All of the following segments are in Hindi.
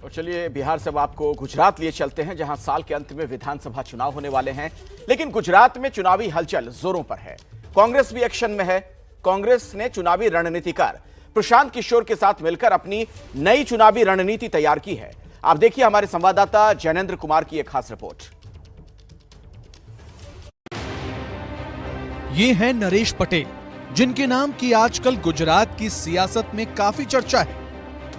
और चलिए बिहार से अब आपको गुजरात लिए चलते हैं, जहां साल के अंत में विधानसभा चुनाव होने वाले हैं। लेकिन गुजरात में चुनावी हलचल जोरों पर है। कांग्रेस भी एक्शन में है। कांग्रेस ने चुनावी रणनीतिकार प्रशांत किशोर के साथ मिलकर अपनी नई चुनावी रणनीति तैयार की है। आप देखिए हमारे संवाददाता जैनेन्द्र कुमार की एक खास रिपोर्ट। ये हैं नरेश पटेल, जिनके नाम की आजकल गुजरात की सियासत में काफी चर्चा है।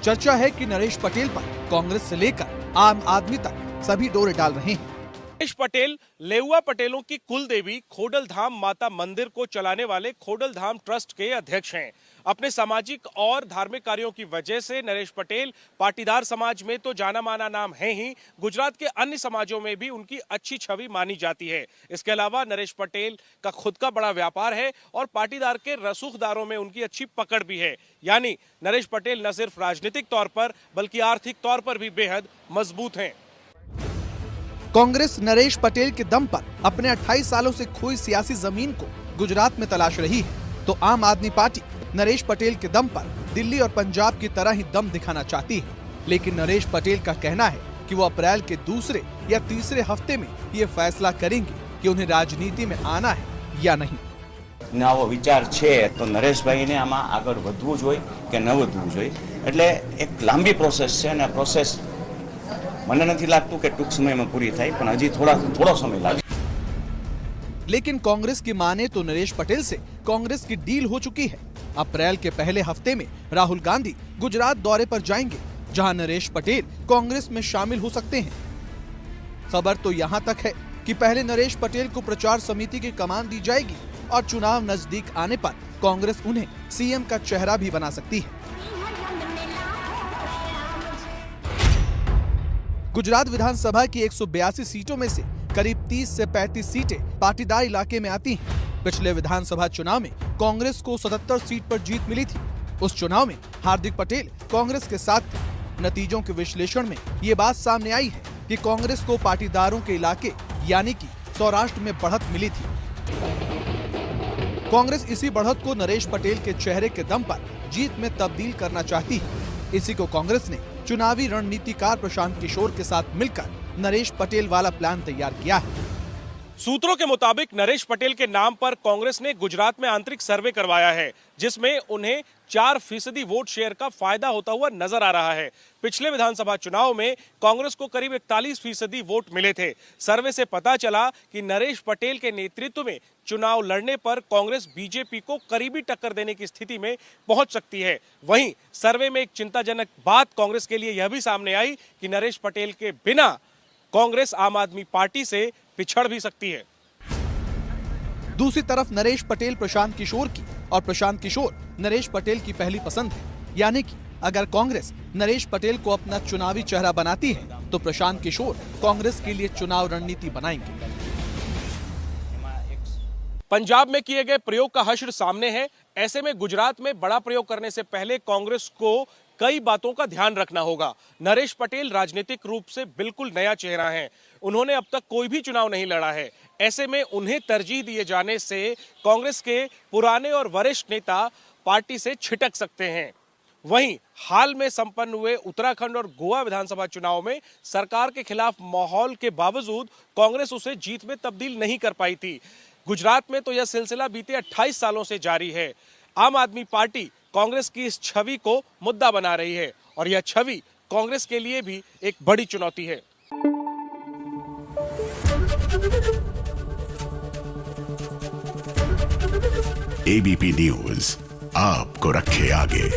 चर्चा है कि नरेश पटेल पर कांग्रेस से लेकर आम आदमी तक सभी डोरे डाल रहे हैं। नरेश पटेल लेउआ पटेलों की कुल देवी खोडलधाम माता मंदिर को चलाने वाले खोडलधाम ट्रस्ट के अध्यक्ष हैं। अपने सामाजिक और धार्मिक कार्यों की वजह से नरेश पटेल पाटीदार समाज में तो जाना माना नाम है ही, गुजरात के अन्य समाजों में भी उनकी अच्छी छवि मानी जाती है। इसके अलावा नरेश पटेल का खुद का बड़ा व्यापार है और पाटीदार के रसूखदारों में उनकी अच्छी पकड़ भी है। यानी नरेश पटेल न सिर्फ राजनीतिक तौर पर बल्कि आर्थिक तौर पर भी बेहद मजबूत हैं। कांग्रेस नरेश पटेल के दम पर अपने 28 सालों से खोई सियासी जमीन को गुजरात में तलाश रही है, तो आम आदमी पार्टी नरेश पटेल के दम पर दिल्ली और पंजाब की तरह ही दम दिखाना चाहती है। लेकिन नरेश पटेल का कहना है कि वो अप्रैल के दूसरे या तीसरे हफ्ते में ये फैसला करेंगे कि उन्हें राजनीति में आना है या नहीं। नવો विचार छे तो नरेशभाई ने आमा आगळ વધવું જોઈએ કે ન વધવું જોઈએ, એટલે એક લાંબી પ્રોસેસ છે અને પ્રોસેસ મને નથી લાગતું કે ટૂંક સમયમાં પૂરી થાય, પણ હજી થોડો समय લાગશે। लेकिन कांग्रेस की माने तो नरेश पटेल से कांग्रेस की डील हो चुकी है। अप्रैल के पहले हफ्ते में राहुल गांधी गुजरात दौरे पर जाएंगे, जहां नरेश पटेल कांग्रेस में शामिल हो सकते हैं। खबर तो यहां तक है कि पहले नरेश पटेल को प्रचार समिति की कमान दी जाएगी और चुनाव नजदीक आने पर कांग्रेस उन्हें सीएम का चेहरा भी बना सकती है। गुजरात विधानसभा की 182 सीटों में से करीब 30 से 35 सीटें पाटीदार इलाके में आती हैं। पिछले विधानसभा चुनाव में कांग्रेस को 77 सीट पर जीत मिली थी। उस चुनाव में हार्दिक पटेल कांग्रेस के साथ थे। नतीजों के विश्लेषण में ये बात सामने आई है कि कांग्रेस को पाटीदारों के इलाके यानी कि सौराष्ट्र में बढ़त मिली थी। कांग्रेस इसी बढ़त को नरेश पटेल के चेहरे के दम पर जीत में तब्दील करना चाहती है। इसी को कांग्रेस ने चुनावी रणनीतिकार प्रशांत किशोर के साथ मिलकर नरेश पटेल वाला प्लान तैयार किया है। सूत्रों के मुताबिक नरेश पटेल के नाम पर कांग्रेस ने गुजरात में आंतरिक सर्वे करवाया है, जिसमें उन्हें 4% वोट शेयर का फायदा होता हुआ नजर आ रहा है। पिछले विधानसभा चुनाव में कांग्रेस को करीब 41% वोट मिले थे। सर्वे से पता चला कि नरेश पटेल के नेतृत्व में चुनाव लड़ने पर कांग्रेस बीजेपी को करीबी टक्कर देने की स्थिति में पहुंच सकती है। वहीं सर्वे में एक चिंताजनक बात कांग्रेस के लिए यह भी सामने आई कि नरेश पटेल के बिना कांग्रेस आम आदमी पार्टी से पिछड़ भी सकती है। दूसरी तरफ नरेश पटेल प्रशांत किशोर की और प्रशांत किशोर नरेश पटेल की पहली पसंद है। यानी कि अगर कांग्रेस नरेश पटेल को अपना चुनावी चेहरा बनाती है तो प्रशांत किशोर कांग्रेस के लिए चुनाव रणनीति बनाएंगे। पंजाब में किए गए प्रयोग का हश्र सामने है। ऐसे में गुजरात में बड़ा प्रयोग करने से पहले कांग्रेस को कई बातों का ध्यान रखना होगा। नरेश पटेल राजनीतिक रूप से बिल्कुल नया चेहरा है। उन्होंने अब तक कोई भी चुनाव नहीं लड़ा है। ऐसे में उन्हें तरजीह दिए जाने से कांग्रेस के पुराने और वरिष्ठ नेता पार्टी से छिटक सकते हैं। वहीं हाल में संपन्न हुए उत्तराखंड और गोवा विधानसभा चुनाव में सरकार के खिलाफ माहौल के बावजूद कांग्रेस उसे जीत में तब्दील नहीं कर पाई थी। गुजरात में तो यह सिलसिला बीते 28 सालों से जारी है। आम आदमी पार्टी कांग्रेस की इस छवि को मुद्दा बना रही है और यह छवि कांग्रेस के लिए भी एक बड़ी चुनौती है। एबीपी न्यूज आपको रखे आगे।